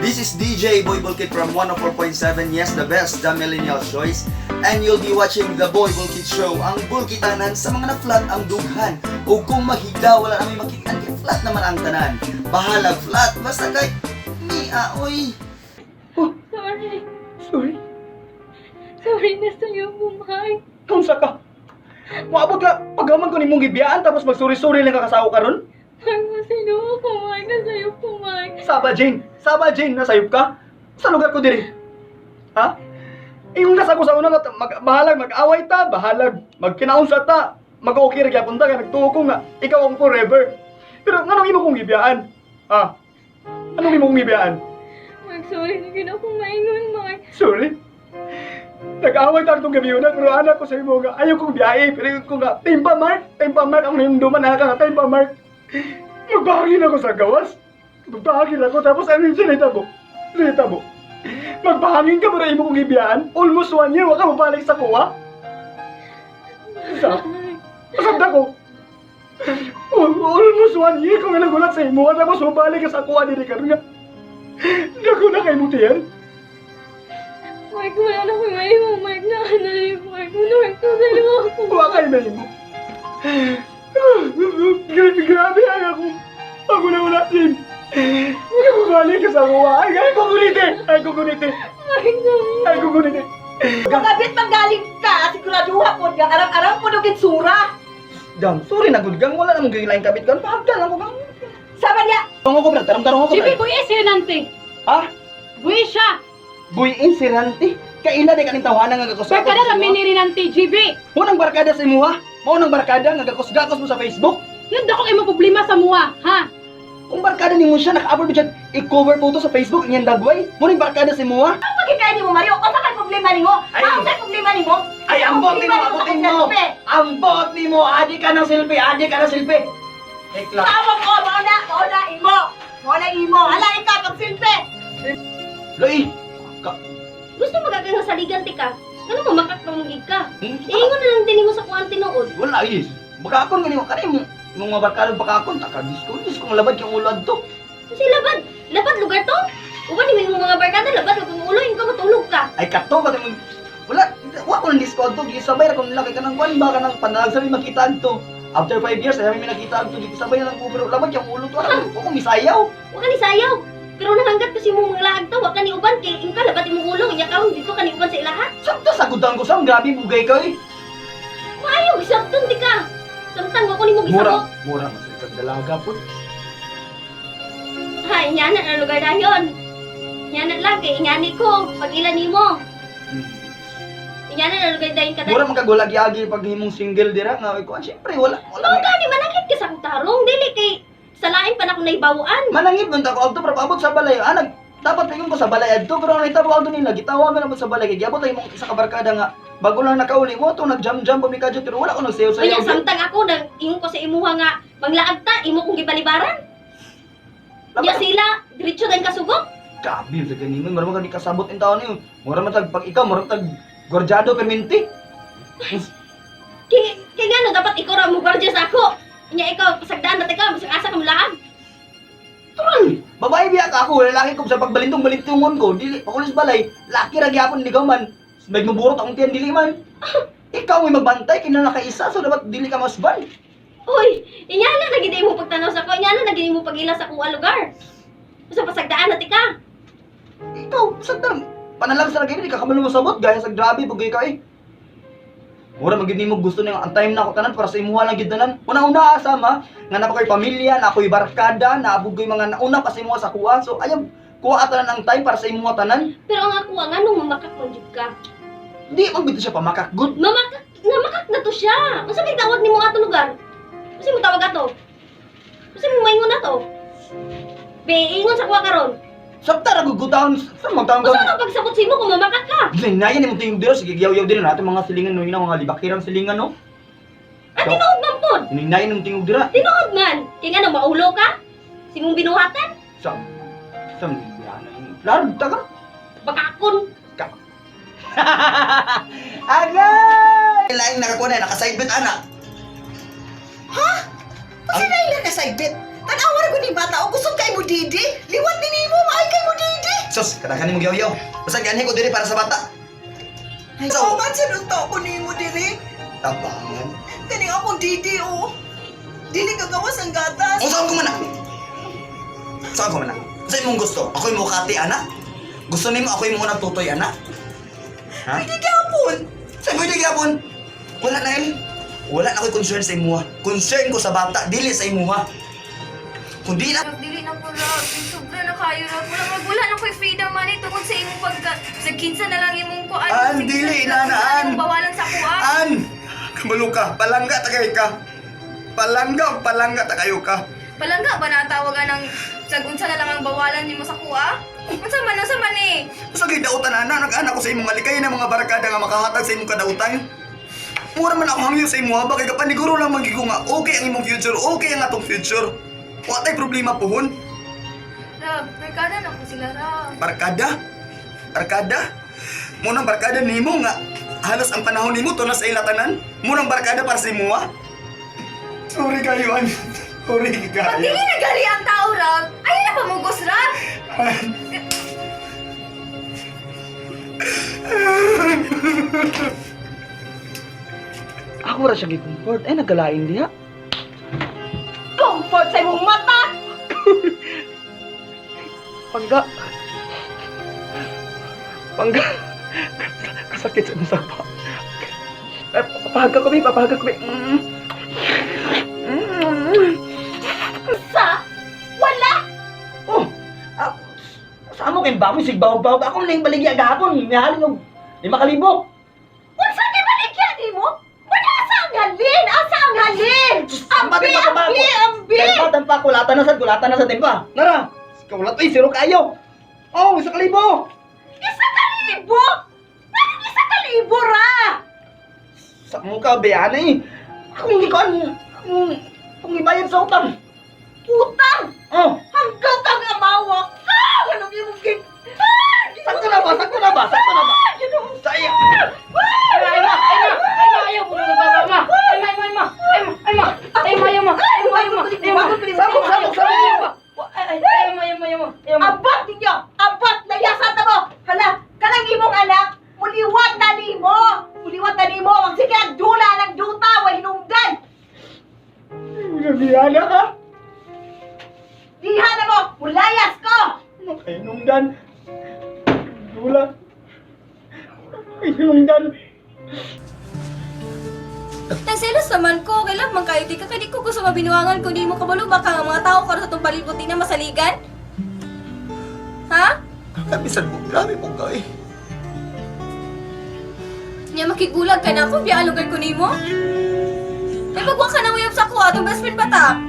This is DJ Boy Bulkit from 104.7, yes, the best, the millennial choice. And you'll be watching the Boy Bulkit Show. Ang bulkitanan sa mga na-flat ang dughan. O kung mahigda, wala na may makitaan, kay flat naman ang tanan. Bahalag flat, basta kay ni aoy. Oh, Sorry. sorry. Sorry na sa'yo, Bumay. Kaunsa ka? Maabot ka, paghaman ko ni mong gibiyaan tapos magsuri-suri lang kakasawa ka ron? Marma, sino Bumay na sa'yo, Bumay? Saba Jane, nasayop ka? Sa lugar ko diri. Ha? Yung nasa ko sa una nga, bahalag mag-away ta, bahalag magkinaunsa ta, mag-okay ra gyapon ta ka nagtuo ko nga ikaw ang forever. Pero nganong imo kong gibiyaan? Ha? Anong imo kong gibiyaan? Mag-sorry na gina kong maingon, May. Sorry. Nag-away ta itong gabi yun, pero anak ko sa imo nga ayaw kong biyahe, pero ko nga Timpa Mark ang ninduma na ka nga Timpa Mark. Magbahagin ako sa gawas. Magbahagin ako tapos ano yung sinita mo? Magbahagin ka para imo kong ibiyaan. Almost 1 year, wag ka mabalik sa kuha. Pasagda ko. Almost 1 year kung nagulat sa imo tapos mabalik ka sa kuha diri ka nga. Dako na kay mutiyan. Mike, wala na ko ngayon mo, Mike. Nahanay, Mike. Munawag ko sa iyo ako. Huwag kayo na imo. Grabe ay ako. Ako na wala din. Huwag ka mabalik ka sa kuha. Ay, kukuniti. Mike, sorry. Magabit manggaling ka, siguraduha po nga arang-arang po nung sura. Gang, sorry na good gang. Wala namang gilain kabit gang. Pahagdan ako gang. Sabi niya, Tango ko brad, tarong-tarong ako Jibi, brad. buwi siya nante. Ha? Buwi siya. Buyin si Ranti. Kaila di kaning tawanan nga gagos. Barkada lang miniri nante, Jibi. Munang barkada sa imo ha? Munang barkada nga gagos-gagos mo sa Facebook. Yun dako imo problema sa muwa, ha? Kung barkada nimo siya, naka-upload siya i-cover photo sa Facebook inyang dagway. Munang barkada sa imo ha? ang magkikain ni mo, Mario, kung saan problema ni mo? Ay. Ang saan problema ni mo? Ay, ambot ni mo, abutin mo. Ambot ni mo, adi ka ng selfie. Ekla. Tawag ko, mauna, imo. Hala, ikaw, pag-silpe. Loi. Gusto mo gagang sa liganti ka? Ano mo makakpamugig ka? Hmm? Iingon na lang din mo sa kuwan tinuod. Wala is. Bakakon ganimo kanimo. Imong mga barkada bakakon taka disco labad yung ulad to. Kasi labad lugar to? Uban ni mga barkada labad ug ulo ing ka matulog ka. Ay kato ba mo. Wa ko ng disco to, gisabay ra kun laki ka nang kwan ba ka nang panag sabi makita to. After 5 years ay mi nakita to dito sabay na lang ko pero labad yung ulo to. Ako misayaw. Wa ka ni sayaw. Pero nahanggat kasi mo mga laag to, wa ka ni uban kay ing ka labad imong ulo nya karon dito ka ni uban sa ilaha. Sakto sagutan ko sa grabe bugay ka eh. Maayo gisabton di ka. Samtang wa ko nimo gisabot. Mura mas dalaga po. Ha, inyana na lugar dayon. Inyana lang kay inyani ko pag ilan nimo. Inyana na lugar dayon ka. Mura man kagulagi-agi pag himong single dira nga ko syempre wala. Mao gani manakit ka sa tarong dili kay sa lain pa na akong naibawaan. Manangib nun ako adto para paabot sa balay. Dapat tingin ko sa balay adto pero ang itawag nila gitawagan naman sa balay kay giabot ay mong isa ka barkada nga bago lang nakauli mo to nagjam-jam pumikadyo pero wala ko nagsayaw-sayaw. Kaya samtang ako nang ingon ko sa imuha nga manglaag ta imo kong gibalibaran. Nya sila diretso din kasugod. Kabil sa ganimo mura man ka kasabot in taon niyo. Mura man tag pag ikaw mura tag gorjado perminti. Kaya nga no dapat ikaw ra mo gwardiya sa ako. Nya ikaw pasagdaan na ikaw bisag asa ka mulaag. Tural, babae biya ka ako, lalaki ko sa pagbalintong-balintungon ko, dili pakulis balay, laki ra gyapon ligaw man. May maburot akong tiyan dili man. Ikaw may magbantay kina nakaisa so dapat dili ka masban. Uy, inyana na gid mo pagtanaw sa ko, inyana na gid mo pagila sa kuha lugar. Sa pasagdaan na tika. Ikaw, sagdam. Panalang sa lagi di ka kabalo mo sabot gaya sa grabe bugay ka eh. Mura magid nimo gusto nang ang time na ako tanan para sa imuha lang gid tanan. Una-una asama nga na ko'y pamilya, na ako'y barkada, na abugoy mga nauna pa sa imuha sa kuha. So ayam, kuha tanan ang time para sa imuha tanan. Pero ang ako nga nung mamakak man jud ka. Di magbito siya pamakak good. Namakak na to siya. Unsa may tawag nimo ato lugar? Unsa mo tawag ato? Unsa mo maingon na to? Be, ingon sa kuha karon. Sabta ra gugutahon sa mga taong Unsa man pagsabot simo kung mamakak ka? Ginayan ni mo tingog dito sige giyaw-yaw din natin mga silingan no ina mga libakirang silingan no. At tinuod man pod. Ginayan ni mo tingog dira. Tinuod man. Kaya nga nang maulo ka? Simong binuhatan? Sa biyanan. Laro taga. Bakakon. Agay! Laing nakakuha na, naka-sidebit anak. Kasi na ilan na sa ibit. Tanawa na ko ni bata, o gusto kay mo didi. Liwat ni mo, maay kay mo didi. Sus, kadang-kadang mo yaw-yaw. Basta ganyan ko diri para sa bata. Ay, So, man sa nung tao ko nimo diri. tabangan. Kani akong didi oh. Dili ka gawas ang gatas. O saan ko man na? Saan ko man na? Sa imong gusto? Ako yung mukati, ana? Gusto nimo ako yung muna tutoy, ana? Ha? Hindi gyapon. Saan ko yung gyapon? Wala na yun. Wala na ako'y concern sa imuha. Concern ko sa bata, dili sa imuha. Kung di na... Dili na po Rob, sobra na kayo Rob. Wala na ko'y freedom man eh tungkol sa imong pagka... Sa kinsa na lang imong kuan. An, dili, inanaan. Bawalan sa kuha. An! Kabalo ka, palangga ta kayo ka. Palangga ta kayo ka. Palangga ba na tawagan ng... Unsa na lang ang bawalan nimo sa kuha? Unsa man eh? Sa gidautan ana, nag-anak ko sa imong malikay na mga barkada nga makahatag sa imong kadautan. Mura man ako hangyo sa imuha, bakit ka paniguro lang magigo nga okay ang imong future, okay ang atong future. Wa tay problema pohon. Rob, barkada na ko sila Rob. Barkada? Barkada? Munang barkada nimo nga halos ang panahon nimo tunas sa ilatanan. Munang barkada para sa imuha. Sorry kayo, An. Sorry Pag kayo. dili na gali ang tao Rob, ay na pamugos Rob. Ako ra siya gi-comfort. Ay, nagkalain diha. Comfort sa imong mata. Pangga. Pangga. Kasakit sa musapa. Papahaga ko, babe. Papahaga ko, babe. Sa wala. Oh! Saan mo kayong baboy? Sigbaw-baw. Ako na yung baligya gahapon. May halin ng 5,000. Unsa di baligya nimo? Wala asa ang halin. Asa ang halin? Ambi. Kulatan pa. Kulatan na sa timpa. Nara! Kulat ay, zero kayo. Oh, 1,000. Isa kalibo. Bakit isa kalibo ra? Sa mukha, beyana eh. Kung hindi ko kung ibayad sa utang. Utang. Oh! Hanggang kang amawa ka. Anong imong gig? Sakto na ba? Saya! Abat ninyo! Abat na yasa na mo! Hala, kanang imong anak, muliwat na nimo! Muliwat na nimo! Ang sige ang dula ng duta, way hinungdan! Biyana ka? Diha na mo! Mulayas ko! Kainungdan. Dula. Kainungdan. Nagselos naman ko, kailan man kayo, di ka kadi ko gusto mabinuangan ko, di mo kabalo baka nga mga tao karon sa itong palibot di na masaligan? Ha? Kamisan mo, grabe po ka eh. Niya makigulag ka na ako, biya alugan ko nimo? Eh, magwa ka na uyab sa kuha, itong best friend bata.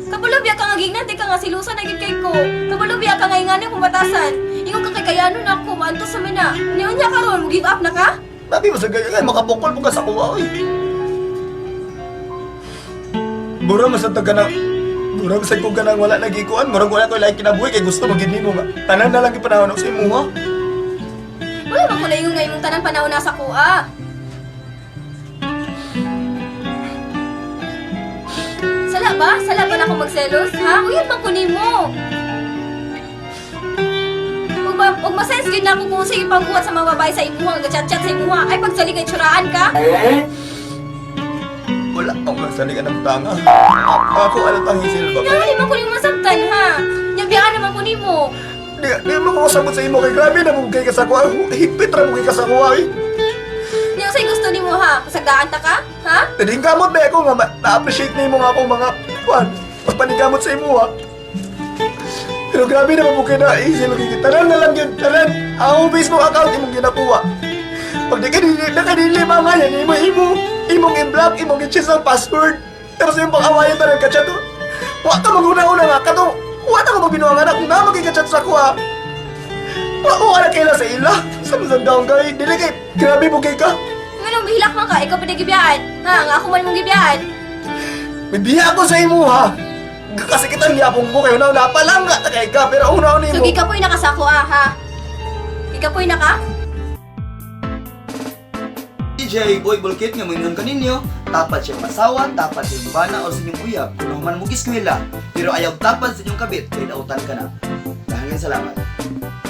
Kabalo biya ka nga gignan, di ka nga silusan na gid kay ko. Kabalo biya ka nga inganan kung batasan. Ingon ka kay kayano na ako, maantos sa mina. Niyon niya karon, mo give up na ka? Babi mo sa ganyan, makapukol mo ka sa kuha eh. Mura masad ka na. Mura masad ko ka nang wala nagikuan. Mura wala ko like kinabuhi kay gusto magiging mo nga. Tanan na lang ipanahon ako sa imo ha. Wala man ko layo nga imong tanan panahon na sa kuha. Sala ba? Sala ba na ako magselos? Ha? Uyab man ko nimo. Ug masense gid na ako kung sige pangbuhat sa mga babae sa imuha, gachat-chat sa imuha. Ay pagsali kay tsuraan ka? Wala akong magsaligan ng tanga. Ako alam ang hisil ba? Nga di man ko nimo masabtan ha. Nya biya naman ko nimo. Di mo ko sabot sa imo kay grabe na mong kay ka sa kuha. Higpit ra mo kay ka sa kuha eh. Nya say gusto nimo ha? Pasagdaan ta ka? Ha? Tading kamot ba ako nga na-appreciate nimo nga akong mga kuan. Pagpanigamot sa imo ha. Pero grabe naman mo kayo na easy lagi. Tanan na lang yun. Tanan. Ang Facebook account imong ginakuha. Pag di ka nakadilima nga yan, imong i-block, imong i-change ang password. Pero sa yung pang-awayan tanan ka chat. Wa ka maguna-una nga. Katong, wa ka magbinuha nga na kung na magigachat sa kuha. Wa ko ka na kaila sa ila. Sa masandaong ka eh. Dili kay, grabe mo kay ka. Nganong bihilak man ka, ikaw pa nagibiyaan. Ha? Nga ako man mong gibiyaan. May biya ako sa imo ha. Kasi kita niyapong mo kayo na napalangga na kay ka. Pero una ni So, mo. gigapoy na ka sa kuha ha? Gigapoy na ka? DJ Boy Bulkit nga maingon kaninyo, tapat siyang masawa, tapat siyang bana o sa inyong uyab, kung man mo giskwela, pero ayaw tapat sa inyong kabit, kay dautan ka na. Dahil Maraming salamat.